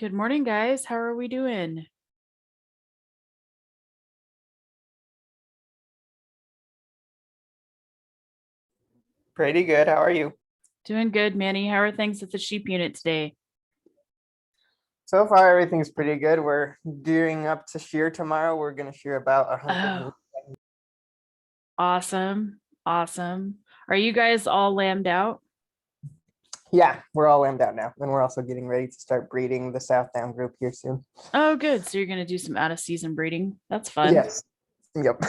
Good morning, guys. How are we doing? Pretty good. How are you? Doing good, Manny. How are things at the sheep unit today? So far, everything's pretty good. We're gearing up to shear tomorrow. We're gonna shear about 100 Oh, moose. awesome. Awesome. Are you guys all lambed out? Yeah, we're all lambed out now, and we're also getting ready to start breeding the South Down group here soon. Oh, good. So you're going to do some out of season breeding. That's fun. Yes. Yep.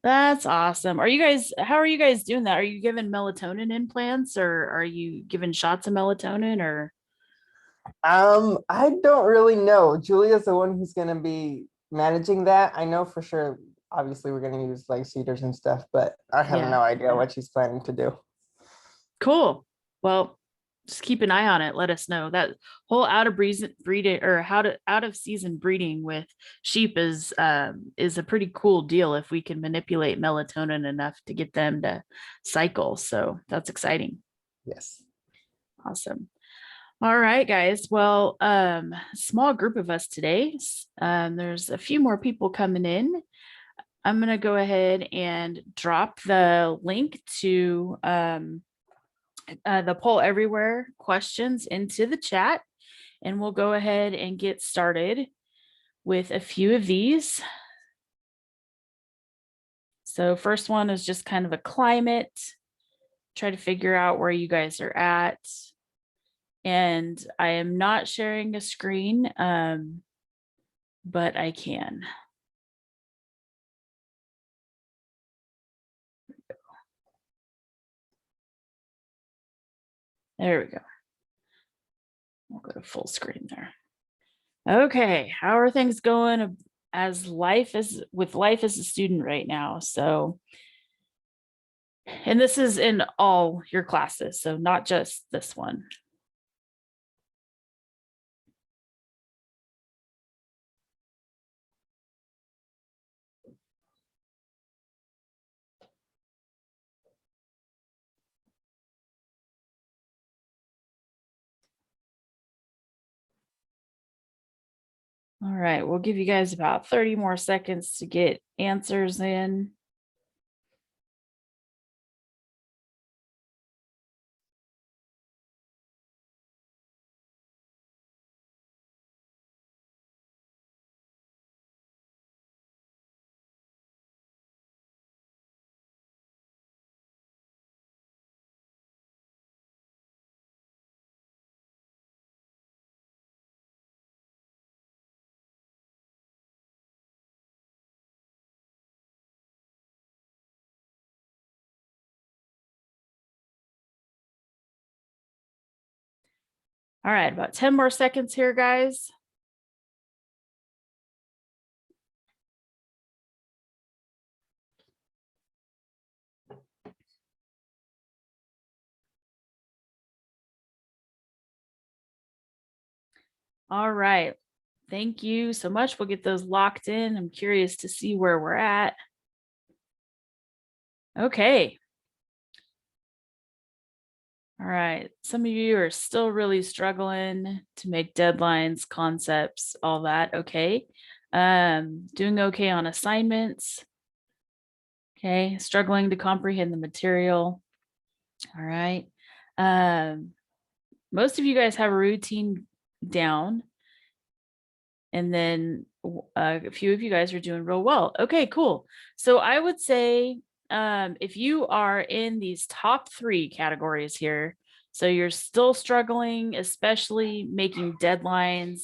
That's awesome. How are you guys doing that? Are you giving melatonin implants or are you giving shots of melatonin or? I don't really know. Julia's the one who's gonna be managing that. I know for sure. Obviously, we're gonna use like cedars and stuff, but I have Yeah. no idea what she's planning to do. Cool. Well, just keep an eye on it. Let us know. That whole breeding or how to out of season breeding with sheep is a pretty cool deal if we can manipulate melatonin enough to get them to cycle. So that's exciting. Yes. Awesome. All right, guys. Well, small group of us today. There's a few more people coming in. I'm gonna go ahead and drop the link to the poll everywhere questions into the chat, and we'll go ahead and get started with a few of these. So first one is just kind of a climate, try to figure out where you guys are at. And I am not sharing a screen, but I can. There we go. We'll go to full screen there. Okay, how are things going with life as a student right now? So, and this is in all your classes, so not just this one. All right, we'll give you guys about 30 more seconds to get answers in. All right, about 10 more seconds here, guys. All right, thank you so much. We'll get those locked in. I'm curious to see where we're at. Okay. All right, some of you are still really struggling to make deadlines, concepts, all that. Okay. Doing okay on assignments. Okay, struggling to comprehend the material. All right. Most of you guys have a routine down. And then a few of you guys are doing real well. Okay, cool. So I would say if you are in these top 3 categories here, so you're still struggling, especially making deadlines,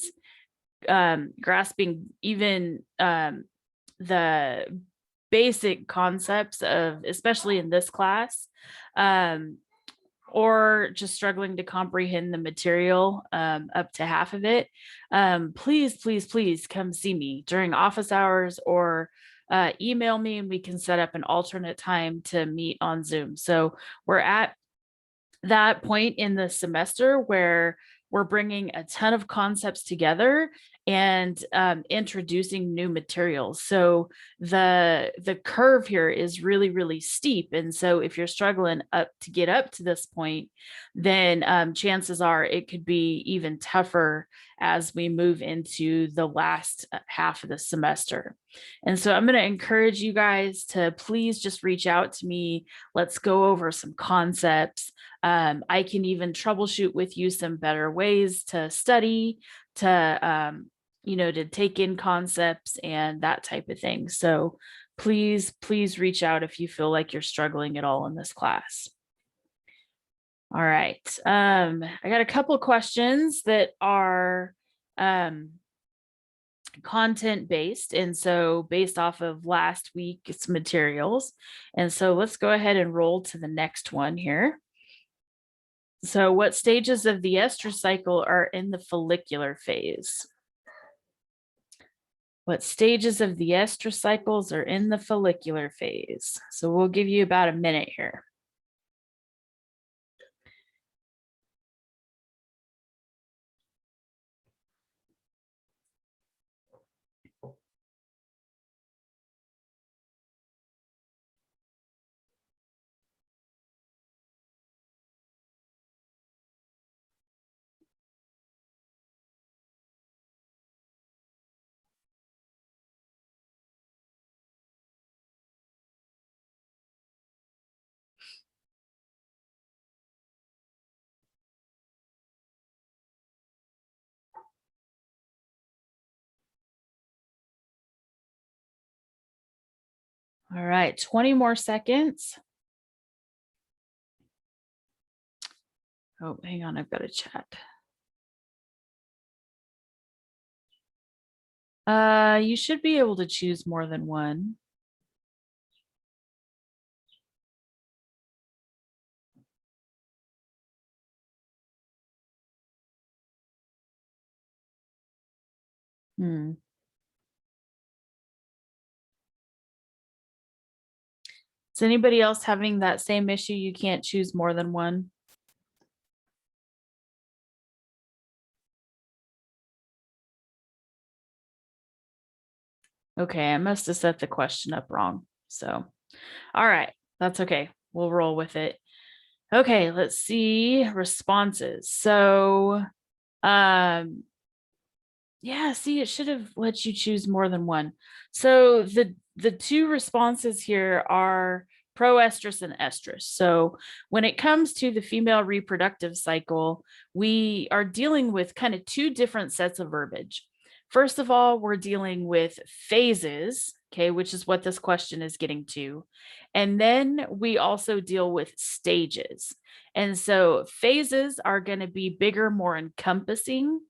grasping even the basic concepts of, especially in this class, or just struggling to comprehend the material up to half of it, please, please, please come see me during office hours or email me and we can set up an alternate time to meet on Zoom. So we're at that point in the semester where we're bringing a ton of concepts together and introducing new materials. So the curve here is really, really steep. And so if you're struggling up to get up to this point, then chances are it could be even tougher as we move into the last half of the semester. And so I'm going to encourage you guys to please just reach out to me. Let's go over some concepts. I can even troubleshoot with you some better ways to study, to to take in concepts and that type of thing. So please reach out if you feel like you're struggling at all in this class. All right. I got a couple of questions that are content based, and so based off of last week's materials. And so let's go ahead and roll to the next one here. So what stages of the estrous cycle are in the follicular phase? What stages of the estrous cycles are in the follicular phase? So we'll give you about a minute here. All right, 20 more seconds. Oh, hang on, I've got a chat. You should be able to choose more than one. Is anybody else having that same issue? You can't choose more than one? Okay, I must have set the question up wrong. So, all right, that's okay. We'll roll with it. Okay, let's see responses. So, yeah, see, it should have let you choose more than one. So the two responses here are proestrus and estrus. So when it comes to the female reproductive cycle, we are dealing with kind of two different sets of verbiage. First of all, we're dealing with phases, okay, which is what this question is getting to. And then we also deal with stages. And so phases are going to be bigger, more encompassing.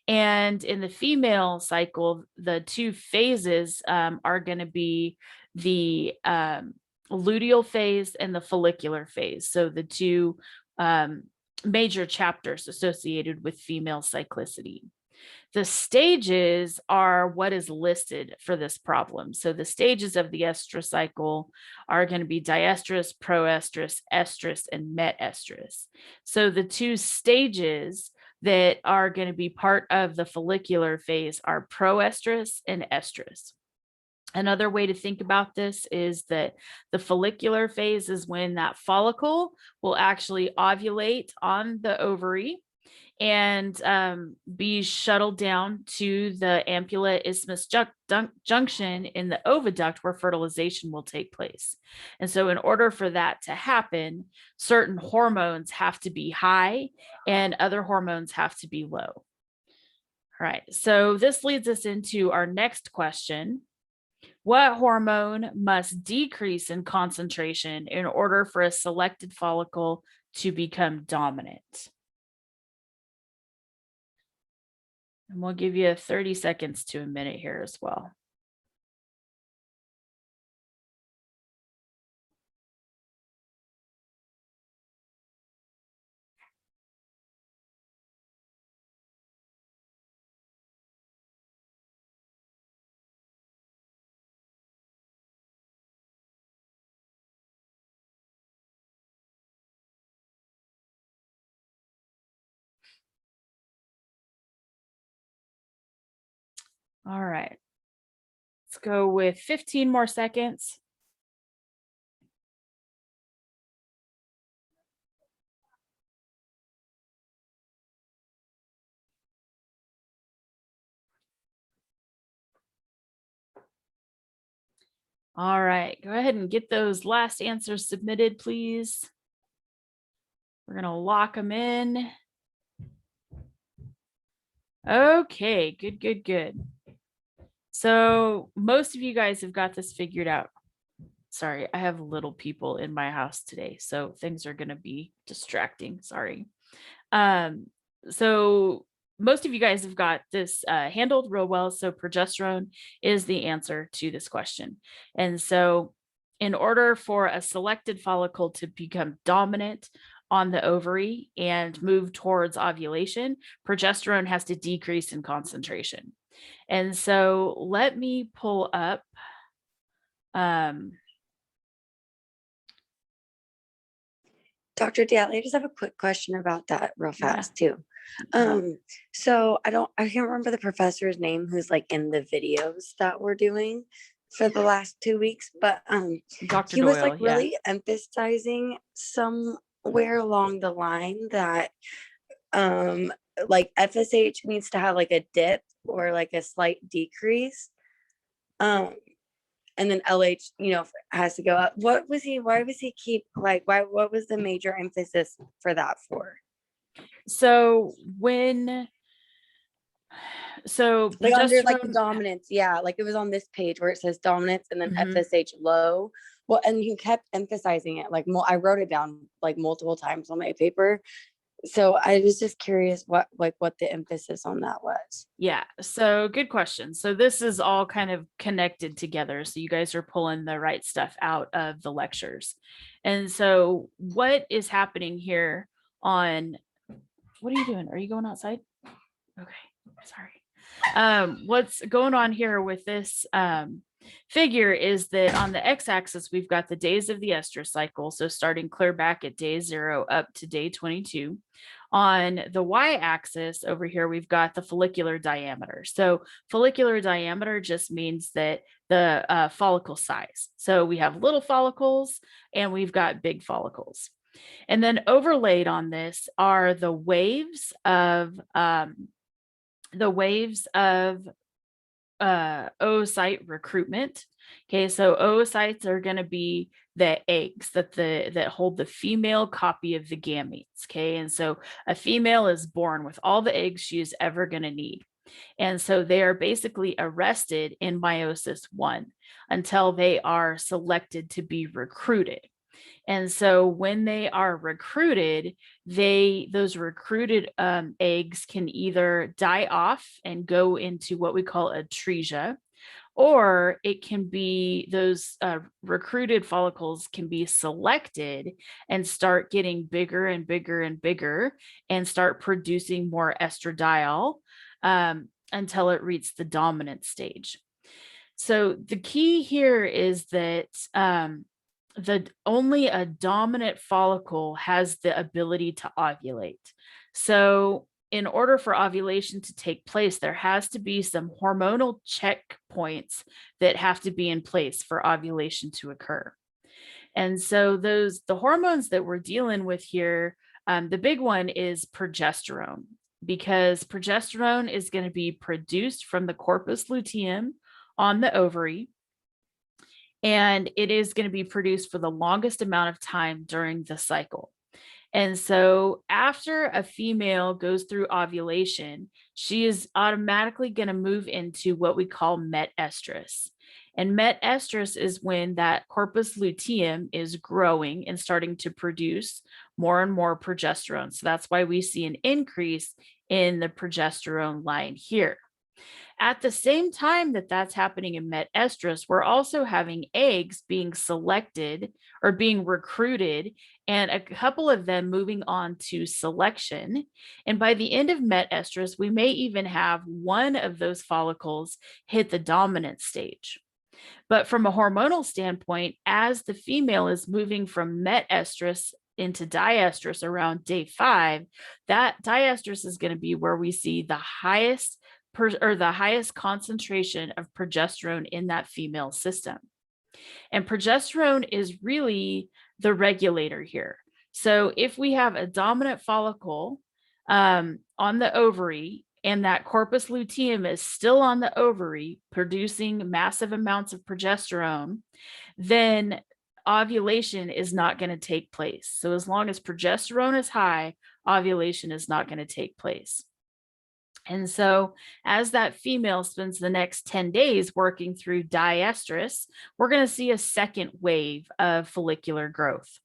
And in the female cycle, the two phases are going to be the luteal phase and the follicular phase. So the two major chapters associated with female cyclicity. The stages are what is listed for this problem. So the stages of the estrous cycle are going to be diestrus, proestrus, estrus, and metestrus. So the two stages that are going to be part of the follicular phase are proestrus and estrus. Another way to think about this is that the follicular phase is when that follicle will actually ovulate on the ovary and be shuttled down to the ampulla isthmus junction in the oviduct where fertilization will take place. And so in order for that to happen, certain hormones have to be high and other hormones have to be low. All right, so this leads us into our next question. What hormone must decrease in concentration in order for a selected follicle to become dominant? And we'll give you 30 seconds to a minute here as well. All right. Let's go with 15 more seconds. All right, go ahead and get those last answers submitted, please. We're going to lock them in. Okay, good, good, good. So most of you guys have got this figured out. Sorry, I have little people in my house today, so things are going to be distracting. Sorry. So most of you guys have got this handled real well. So progesterone is the answer to this question. And so in order for a selected follicle to become dominant on the ovary and move towards ovulation, progesterone has to decrease in concentration. And so let me pull up Dr. Daly, I just have a quick question about that real Yeah. fast too. So I can't remember the professor's name who's like in the videos that we're doing for the last 2 weeks, but Dr. he was Doyle, like really emphasizing somewhere along the line that like FSH needs to have like a dip or like a slight decrease. And then LH, has to go up. Why was he what was the major emphasis for that for? So Like under like the progesterone, dominance, yeah, like it was on this page where it says dominance and then Mhm. FSH low. Well, and he kept emphasizing it. Like I wrote it down like multiple times on my paper. So I was just curious what the emphasis on that was. Yeah, so good question. So this is all kind of connected together. So you guys are pulling the right stuff out of the lectures. And so what is happening here on, what are you doing? Are you going outside? Okay, sorry. What's going on here with this figure is that on the x-axis, we've got the days of the estrous cycle. So starting clear back at day 0 up to day 22. On the y-axis over here, we've got the follicular diameter. So follicular diameter just means that the follicle size. So we have little follicles and we've got big follicles. And then overlaid on this are the waves of oocyte recruitment. Okay, so oocytes are going to be the eggs that hold the female copy of the gametes. Okay, and so a female is born with all the eggs she is ever going to need. And so they are basically arrested in meiosis 1 until they are selected to be recruited. And so when they are recruited, those recruited eggs can either die off and go into what we call atresia, or it can be those recruited follicles can be selected and start getting bigger and bigger and bigger and start producing more estradiol until it reaches the dominant stage. So the key here is that only a dominant follicle has the ability to ovulate. So in order for ovulation to take place, there has to be some hormonal checkpoints that have to be in place for ovulation to occur. And so the hormones that we're dealing with here, the big one is progesterone, because progesterone is going to be produced from the corpus luteum on the ovary. And it is going to be produced for the longest amount of time during the cycle. And so after a female goes through ovulation, she is automatically going to move into what we call met estrus. And met estrus is when that corpus luteum is growing and starting to produce more and more progesterone. So that's why we see an increase in the progesterone line here. At the same time that that's happening in met estrus, we're also having eggs being selected or being recruited, and a couple of them moving on to selection. And by the end of met estrus, we may even have one of those follicles hit the dominant stage. But from a hormonal standpoint, as the female is moving from met estrus into diestrus around day 5, that diestrus is going to be where we see the highest or the highest concentration of progesterone in that female system. And progesterone is really the regulator here. So if we have a dominant follicle on the ovary and that corpus luteum is still on the ovary producing massive amounts of progesterone, then ovulation is not going to take place. So as long as progesterone is high, ovulation is not going to take place. And so as that female spends the next 10 days working through diestrus, we're going to see a second wave of follicular growth.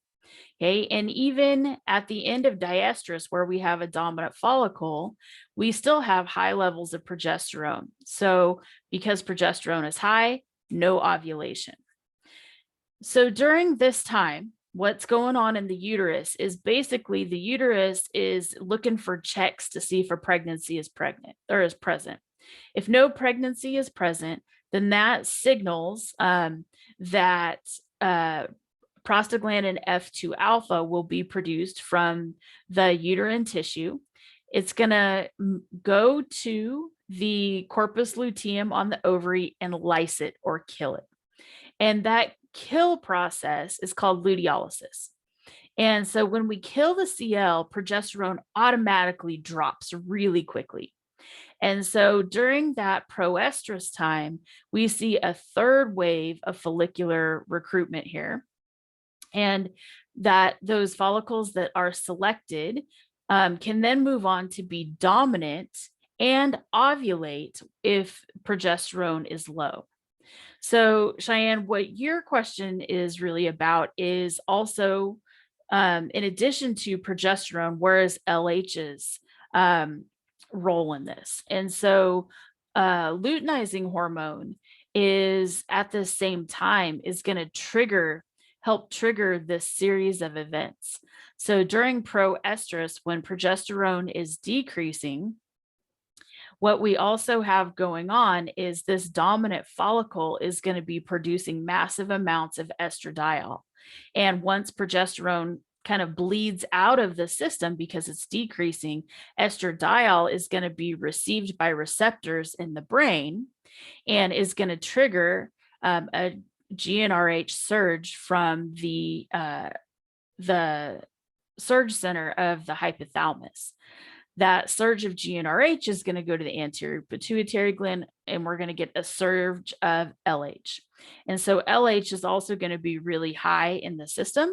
Okay. And even at the end of diestrus, where we have a dominant follicle, we still have high levels of progesterone. So because progesterone is high, no ovulation. So during this time, what's going on in the uterus is basically the uterus is looking for checks to see if a pregnancy is present. If no pregnancy is present, then that signals that prostaglandin F2 alpha will be produced from the uterine tissue. It's going to go to the corpus luteum on the ovary and lyse it or kill it. And that kill process is called luteolysis. And so when we kill the CL, progesterone automatically drops really quickly. And so during that proestrus time, we see a third wave of follicular recruitment here. And that those follicles that are selected can then move on to be dominant and ovulate if progesterone is low. So Cheyenne, what your question is really about is also, in addition to progesterone, where is LH's role in this? And so luteinizing hormone is at the same time is going to help trigger this series of events. So during proestrus, when progesterone is decreasing, what we also have going on is this dominant follicle is going to be producing massive amounts of estradiol. And once progesterone kind of bleeds out of the system because it's decreasing, estradiol is going to be received by receptors in the brain and is going to trigger a GnRH surge from the surge center of the hypothalamus. That surge of GnRH is going to go to the anterior pituitary gland, and we're going to get a surge of LH. And so LH is also going to be really high in the system.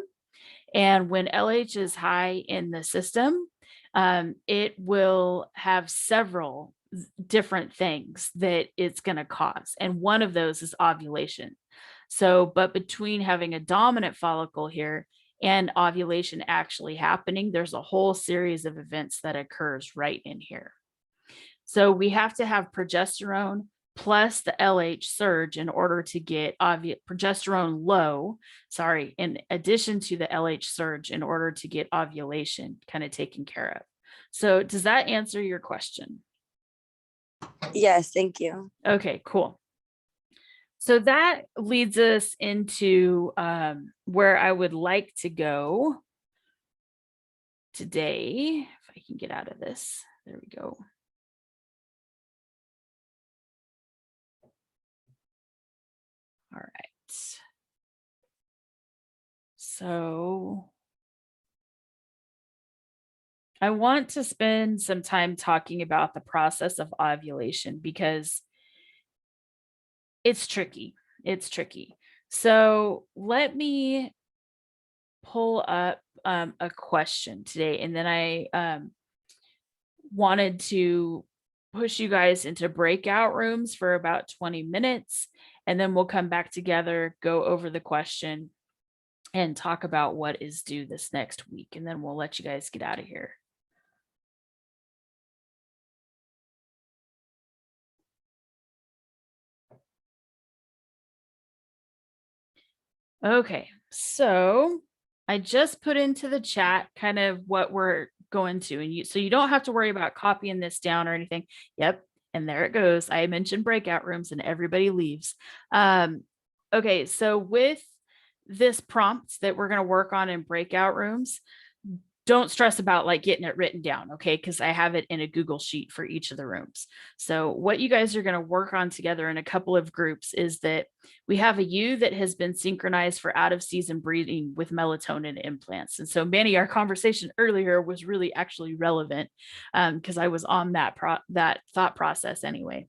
And when LH is high in the system, it will have several different things that it's going to cause. And one of those is ovulation. So, but between having a dominant follicle here and ovulation actually happening, there's a whole series of events that occurs right in here. So we have to have progesterone plus the LH surge in order to get progesterone low, in addition to the LH surge in order to get ovulation kind of taken care of. So does that answer your question? Yes, thank you. Okay, cool. So that leads us into where I would like to go today. If I can get out of this, there we go. All right. So I want to spend some time talking about the process of ovulation because it's tricky. It's tricky. So let me pull up a question today, and then I wanted to push you guys into breakout rooms for about 20 minutes, and then we'll come back together, go over the question, and talk about what is due this next week, and then we'll let you guys get out of here. Okay, so I just put into the chat kind of what we're going to, and so you don't have to worry about copying this down or anything. Yep, and there it goes. I mentioned breakout rooms and everybody leaves. Okay, so with this prompt that we're going to work on in breakout rooms, don't stress about like getting it written down, okay? Because I have it in a Google sheet for each of the rooms. So what you guys are going to work on together in a couple of groups is that we have a ewe that has been synchronized for out of season breeding with melatonin implants. And so Manny, our conversation earlier was really actually relevant because I was on that thought process anyway.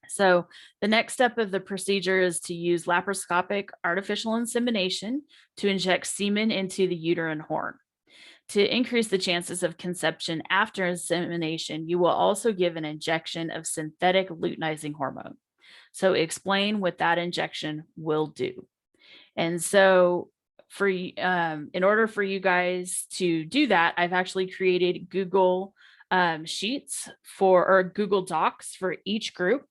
So the next step of the procedure is to use laparoscopic artificial insemination to inject semen into the uterine horn. To increase the chances of conception after insemination, you will also give an injection of synthetic luteinizing hormone. So explain what that injection will do. And so in order for you guys to do that, I've actually created Google Sheets or Google Docs for each group.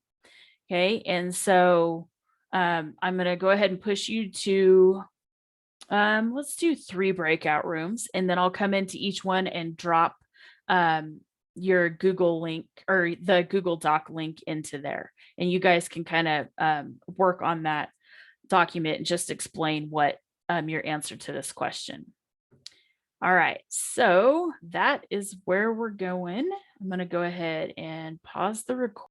Okay, and so I'm going to go ahead and push you to let's do 3 breakout rooms, and then I'll come into each one and drop your Google link or the Google Doc link into there. And you guys can kind of work on that document and just explain what your answer to this question. All right, so that is where we're going. I'm going to go ahead and pause the recording.